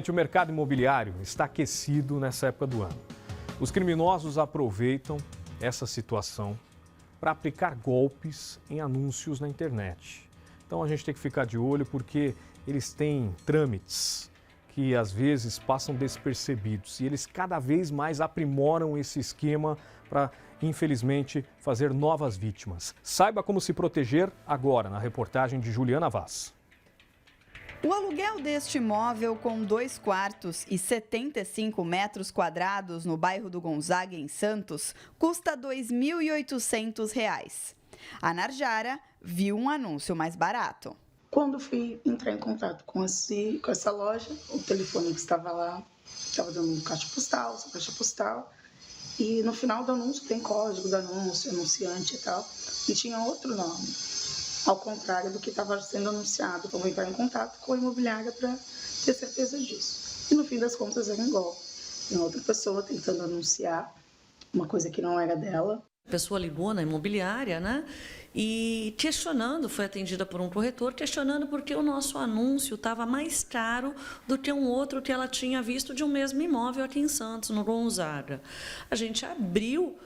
Gente, o mercado imobiliário está aquecido nessa época do ano. Os criminosos aproveitam essa situação para aplicar golpes em anúncios na internet. Então a gente tem que ficar de olho porque eles têm trâmites que às vezes passam despercebidos e eles cada vez mais aprimoram esse esquema para, infelizmente, fazer novas vítimas. Saiba como se proteger agora na reportagem de Juliana Vaz. O aluguel deste imóvel com 2 quartos e 75 metros quadrados no bairro do Gonzaga, em Santos, custa R$ 2.800. A Narjara viu um anúncio mais barato. Quando fui entrar em contato com essa loja, o telefone que estava lá estava dando um caixa postal, e no final do anúncio tem código do anúncio, anunciante e tal, e tinha outro nome, ao contrário do que estava sendo anunciado. Então, vou entrar em contato com a imobiliária para ter certeza disso. E no fim das contas era um golpe. Tem outra pessoa tentando anunciar uma coisa que não era dela. A pessoa ligou na imobiliária, né? E questionando, foi atendida por um corretor, questionando porque o nosso anúncio estava mais caro do que um outro que ela tinha visto de um mesmo imóvel aqui em Santos, no Gonzaga. A gente abriu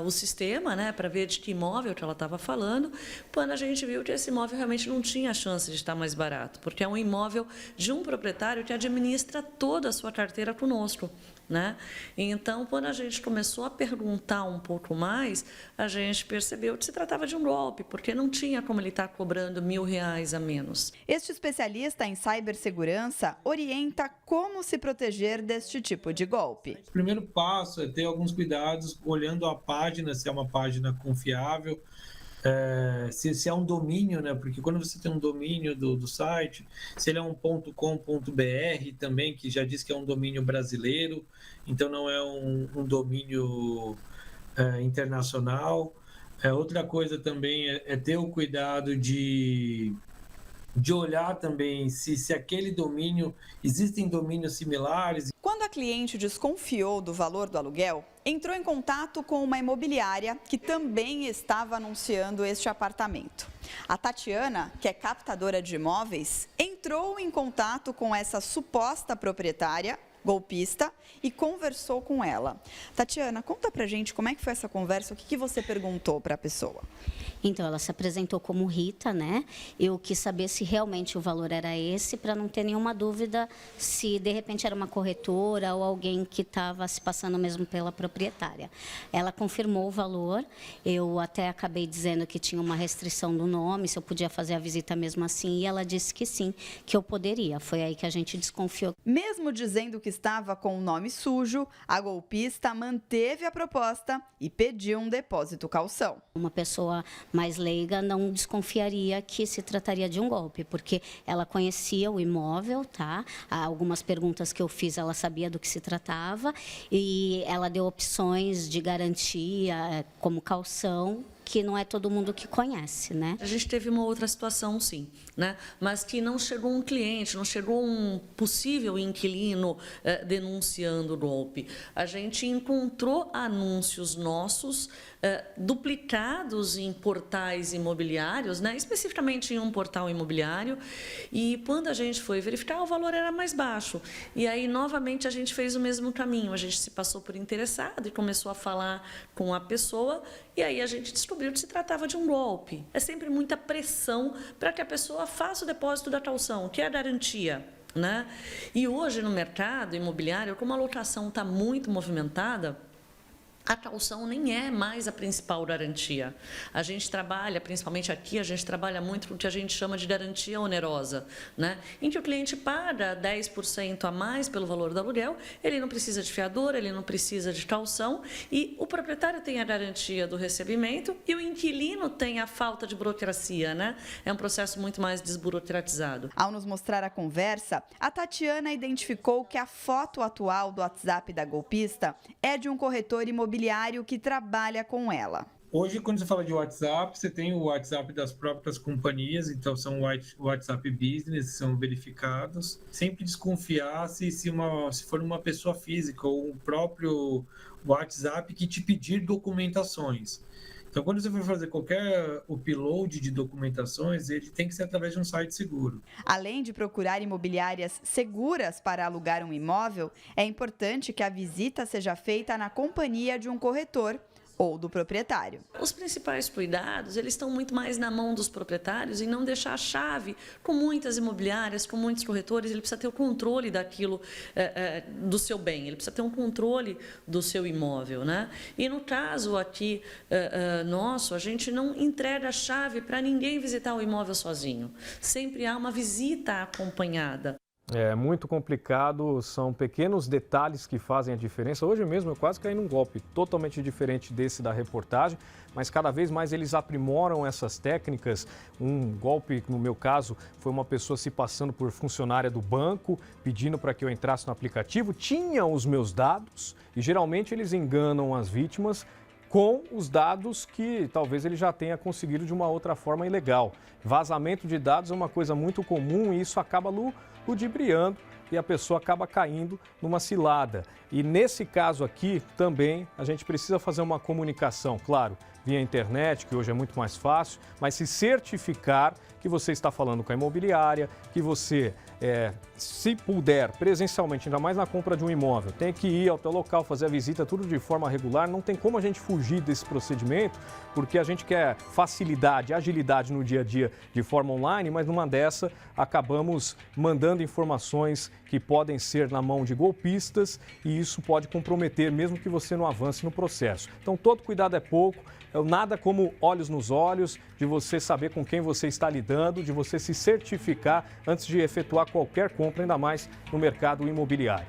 o sistema, né, para ver de que imóvel que ela estava falando, quando a gente viu que esse imóvel realmente não tinha chance de estar mais barato, porque é um imóvel de um proprietário que administra toda a sua carteira conosco, né? Então, quando a gente começou a perguntar um pouco mais, a gente percebeu que se tratava de um golpe, porque não tinha como ele estar cobrando R$ 1.000 a menos. Este especialista em cibersegurança orienta como se proteger deste tipo de golpe. O primeiro passo é ter alguns cuidados, olhando a página, se é uma página confiável, se é um domínio, né? Porque quando você tem um domínio do site, se ele é um .com.br também, que já diz que é um domínio brasileiro, então não é um domínio internacional. Outra coisa também é ter o cuidado de olhar também se aquele domínio, existem domínios similares. Quando a cliente desconfiou do valor do aluguel, entrou em contato com uma imobiliária que também estava anunciando este apartamento. A Tatiana, que é captadora de imóveis, entrou em contato com essa suposta proprietária, golpista, e conversou com ela. Tatiana, conta pra gente como é que foi essa conversa, o que você perguntou para a pessoa? Então, ela se apresentou como Rita, né? Eu quis saber se realmente o valor era esse, para não ter nenhuma dúvida se de repente era uma corretora ou alguém que estava se passando mesmo pela proprietária. Ela confirmou o valor, eu até acabei dizendo que tinha uma restrição do nome, se eu podia fazer a visita mesmo assim, e ela disse que sim, que eu poderia. Foi aí que a gente desconfiou. Mesmo dizendo que estava com o nome sujo, a golpista manteve a proposta e pediu um depósito caução. Uma pessoa mais leiga não desconfiaria que se trataria de um golpe, porque ela conhecia o imóvel, tá? Algumas perguntas que eu fiz, ela sabia do que se tratava e ela deu opções de garantia como caução, que não é todo mundo que conhece, né? A gente teve uma outra situação, sim, né? Mas que não chegou um cliente, não chegou um possível inquilino denunciando o golpe. A gente encontrou anúncios nossos duplicados em portais imobiliários, né? Especificamente em um portal imobiliário, e quando a gente foi verificar, o valor era mais baixo. E aí, novamente, a gente fez o mesmo caminho. A gente se passou por interessado e começou a falar com a pessoa, e aí a gente descobriu que se tratava de um golpe. É sempre muita pressão para que a pessoa faça o depósito da caução, que é a garantia, né? E hoje no mercado imobiliário, como a locação está muito movimentada, a caução nem é mais a principal garantia. A gente trabalha, principalmente aqui, a gente trabalha muito com o que a gente chama de garantia onerosa, né? Em que o cliente paga 10% a mais pelo valor do aluguel, ele não precisa de fiador, ele não precisa de caução, e o proprietário tem a garantia do recebimento e o inquilino tem a falta de burocracia, né? É um processo muito mais desburocratizado. Ao nos mostrar a conversa, a Tatiana identificou que a foto atual do WhatsApp da golpista é de um corretor imobiliário que trabalha com ela. Hoje, quando você fala de WhatsApp, você tem o WhatsApp das próprias companhias, então são WhatsApp Business, são verificados. Sempre desconfiar se for uma pessoa física ou o próprio WhatsApp que te pedir documentações. Então, quando você for fazer qualquer upload de documentações, ele tem que ser através de um site seguro. Além de procurar imobiliárias seguras para alugar um imóvel, é importante que a visita seja feita na companhia de um corretor ou do proprietário. Os principais cuidados, eles estão muito mais na mão dos proprietários e não deixar a chave com muitas imobiliárias, com muitos corretores. Ele precisa ter o controle daquilo, do seu bem, ele precisa ter um controle do seu imóvel, né? E no caso aqui nosso, a gente não entrega a chave para ninguém visitar o imóvel sozinho. Sempre há uma visita acompanhada. É muito complicado, são pequenos detalhes que fazem a diferença. Hoje mesmo eu quase caí num golpe totalmente diferente desse da reportagem, mas cada vez mais eles aprimoram essas técnicas. Um golpe, no meu caso, foi uma pessoa se passando por funcionária do banco, pedindo para que eu entrasse no aplicativo, tinha os meus dados e geralmente eles enganam as vítimas com os dados que talvez ele já tenha conseguido de uma outra forma ilegal. Vazamento de dados é uma coisa muito comum e isso acaba ludibriando e a pessoa acaba caindo numa cilada. E nesse caso aqui também a gente precisa fazer uma comunicação, claro, via internet, que hoje é muito mais fácil, mas se certificar que você está falando com a imobiliária, que você, se puder, presencialmente, ainda mais na compra de um imóvel, tem que ir ao teu local, fazer a visita, tudo de forma regular. Não tem como a gente fugir desse procedimento, porque a gente quer facilidade, agilidade no dia a dia de forma online, mas numa dessa acabamos mandando informações que podem ser na mão de golpistas e isso pode comprometer, mesmo que você não avance no processo. Então, todo cuidado é pouco. Nada como olhos nos olhos, de você saber com quem você está lidando, de você se certificar antes de efetuar qualquer compra, ainda mais no mercado imobiliário.